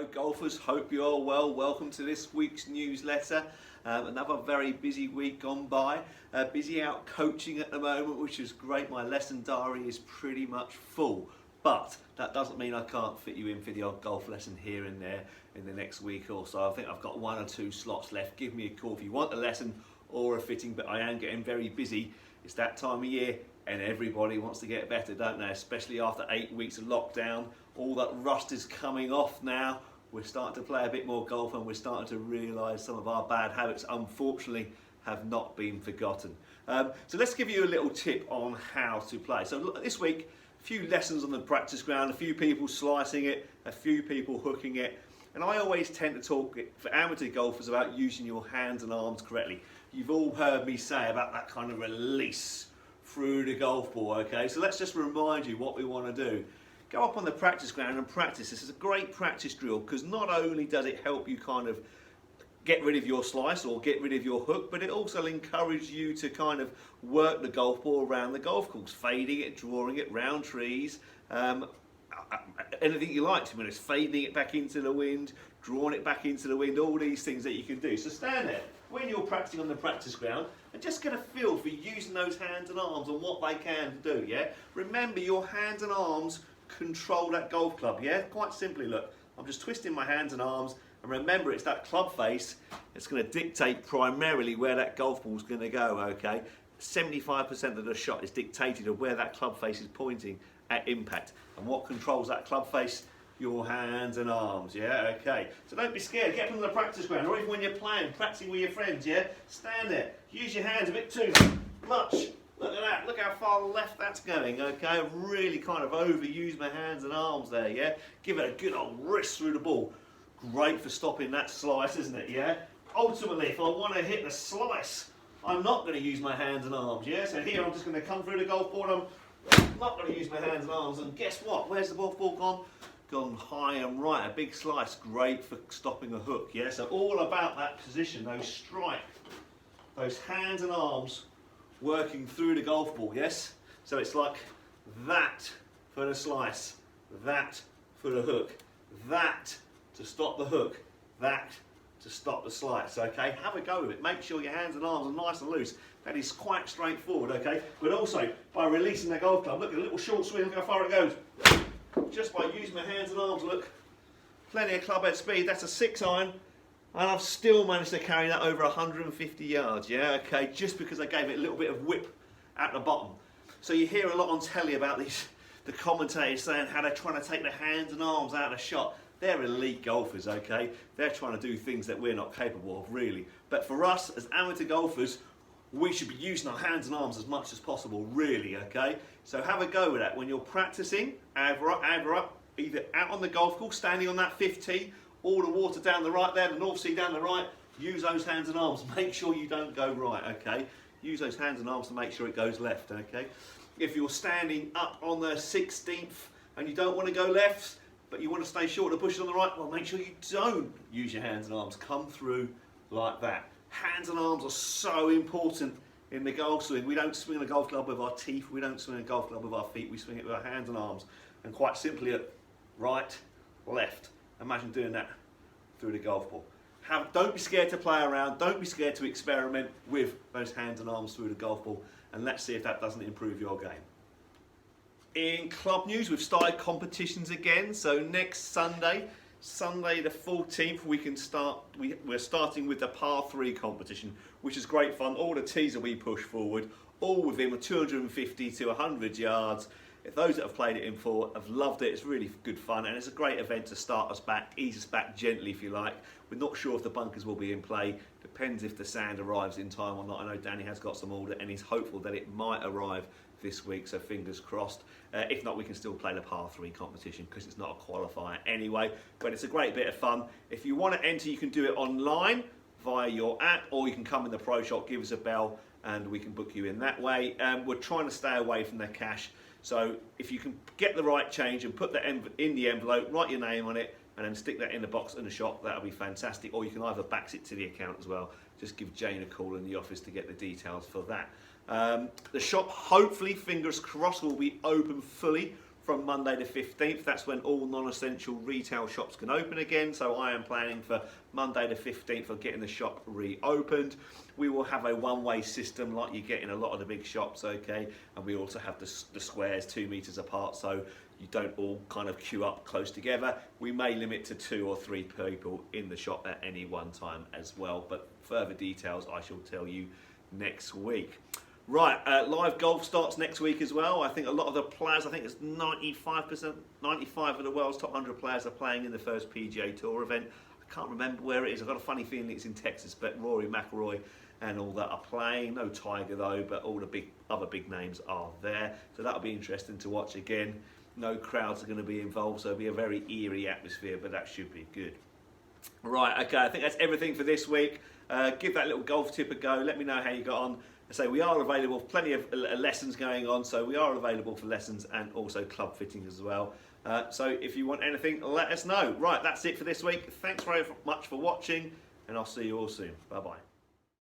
Hello golfers, hope you're all well. Welcome to this week's newsletter. Another very busy week gone by. Busy out coaching at the moment, which is great. My lesson diary is pretty much full. But that doesn't mean I can't fit you in for the odd golf lesson here and there in the next week or so. I think I've got 1 or 2 slots left. Give me a call if you want a lesson or a fitting, but I am getting very busy. It's that time of year and everybody wants to get better, don't they? Especially after 8 weeks of lockdown. All that rust is coming off now. We're starting to play a bit more golf and we're starting to realise some of our bad habits, unfortunately, have not been forgotten. So let's give you a little tip on how to play. So look, this week, a few lessons on the practice ground, a few people slicing it, a few people hooking it. And I always tend to talk for amateur golfers about using your hands and arms correctly. You've all heard me say about that kind of release through the golf ball, okay? So let's just remind you what we want to do. Go up on the practice ground and practice. This is a great practice drill because not only does it help you kind of get rid of your slice or get rid of your hook, but it also encourages you to kind of work the golf ball around the golf course, fading it, drawing it round trees, anything you like, to be honest, fading it back into the wind, drawing it back into the wind, all these things that you can do. So stand there when you're practicing on the practice ground and just get a feel for using those hands and arms and what they can do, yeah? Remember, your hands and arms control that golf club, yeah? Quite simply, look, I'm just twisting my hands and arms, and remember, it's that club face that's going to dictate primarily where that golf ball's going to go, okay? 75% of the shot is dictated of where that club face is pointing at impact. And what controls that club face? Your hands and arms, yeah? Okay. So don't be scared, get up on the practice ground, or even when you're playing, practicing with your friends, yeah? Stand there, use your hands a bit too much. Look at that, look how far left that's going, okay? I've really kind of overused my hands and arms there, yeah? Give it a good old wrist through the ball. Great for stopping that slice, isn't it, yeah? Ultimately, if I want to hit the slice, I'm not going to use my hands and arms, yeah? So here I'm just going to come through the golf ball, I'm not going to use my hands and arms, and guess what? Where's the golf ball gone? Gone high and right, a big slice, great for stopping a hook, yeah? So all about that position, those strike, those hands and arms working through the golf ball, yes? So it's like that for the slice, that for the hook, that to stop the hook, that to stop the slice, okay? Have a go with it. Make sure your hands and arms are nice and loose. That is quite straightforward, okay? But also, by releasing the golf club, look at a little short swing, look how far it goes. Just by using my hands and arms, look. Plenty of club head speed, that's a 6-iron. And I've still managed to carry that over 150 yards, yeah, okay, just because I gave it a little bit of whip at the bottom. So you hear a lot on telly about the commentators saying how they're trying to take the hands and arms out of the shot. They're elite golfers, okay? They're trying to do things that we're not capable of, really. But for us, as amateur golfers, we should be using our hands and arms as much as possible, really, okay? So have a go with that. When you're practicing, either out on the golf course, standing on that 5th tee, all the water down the right there, the North Sea down the right, use those hands and arms. Make sure you don't go right, okay? Use those hands and arms to make sure it goes left, okay? If you're standing up on the 16th and you don't want to go left, but you want to stay short of the bushes on the right, well, make sure you don't use your hands and arms. Come through like that. Hands and arms are so important in the golf swing. We don't swing a golf club with our teeth. We don't swing a golf club with our feet. We swing it with our hands and arms. And quite simply, at right, left. Imagine doing that through the golf ball. Don't be scared to play around. Don't be scared to experiment with those hands and arms through the golf ball. And let's see if that doesn't improve your game. In club news, we've started competitions again. So next Sunday the 14th, we're starting with the par 3 competition, which is great fun. All the tees that we push forward, all within 250 to 100 yards. If those that have played it in before have loved it, it's really good fun, and it's a great event to start us back, ease us back gently if you like. We're not sure if the bunkers will be in play. Depends if the sand arrives in time or not. I know Danny has got some order and he's hopeful that it might arrive this week, so fingers crossed. If not, we can still play the par 3 competition because it's not a qualifier anyway, but it's a great bit of fun. If you want to enter, you can do it online via your app, or you can come in the pro shop, give us a bell and we can book you in that way. We're trying to stay away from the cash, so if you can get the right change and put that in the envelope, write your name on it and then stick that in the box in the shop, that'll be fantastic. Or you can either back it to the account as well. Just give Jane a call in the office to get the details for that. The shop, hopefully, fingers crossed, will be open fully from Monday the 15th. That's when all non-essential retail shops can open again. So I am planning for Monday the 15th for getting the shop reopened. We will have a one-way system like you get in a lot of the big shops, okay? And we also have the squares 2 meters apart, so you don't all kind of queue up close together. We may limit to 2 or 3 people in the shop at any one time as well, but further details I shall tell you next week. Right, live golf starts next week as well. I think a lot of the players, I think it's 95%, 95 of the world's top 100 players are playing in the first PGA Tour event. I can't remember where it is. I've got a funny feeling it's in Texas, but Rory McIlroy and all that are playing. No Tiger though, but all the other big names are there. So that'll be interesting to watch again. No crowds are going to be involved, so it'll be a very eerie atmosphere, but that should be good. Right, okay, I think that's everything for this week. Give that little golf tip a go. Let me know how you got on. So we are available, plenty of lessons going on, so we are available for lessons and also club fitting as well. So if you want anything, let us know. Right, that's it for this week. Thanks very much for watching, and I'll see you all soon. Bye-bye.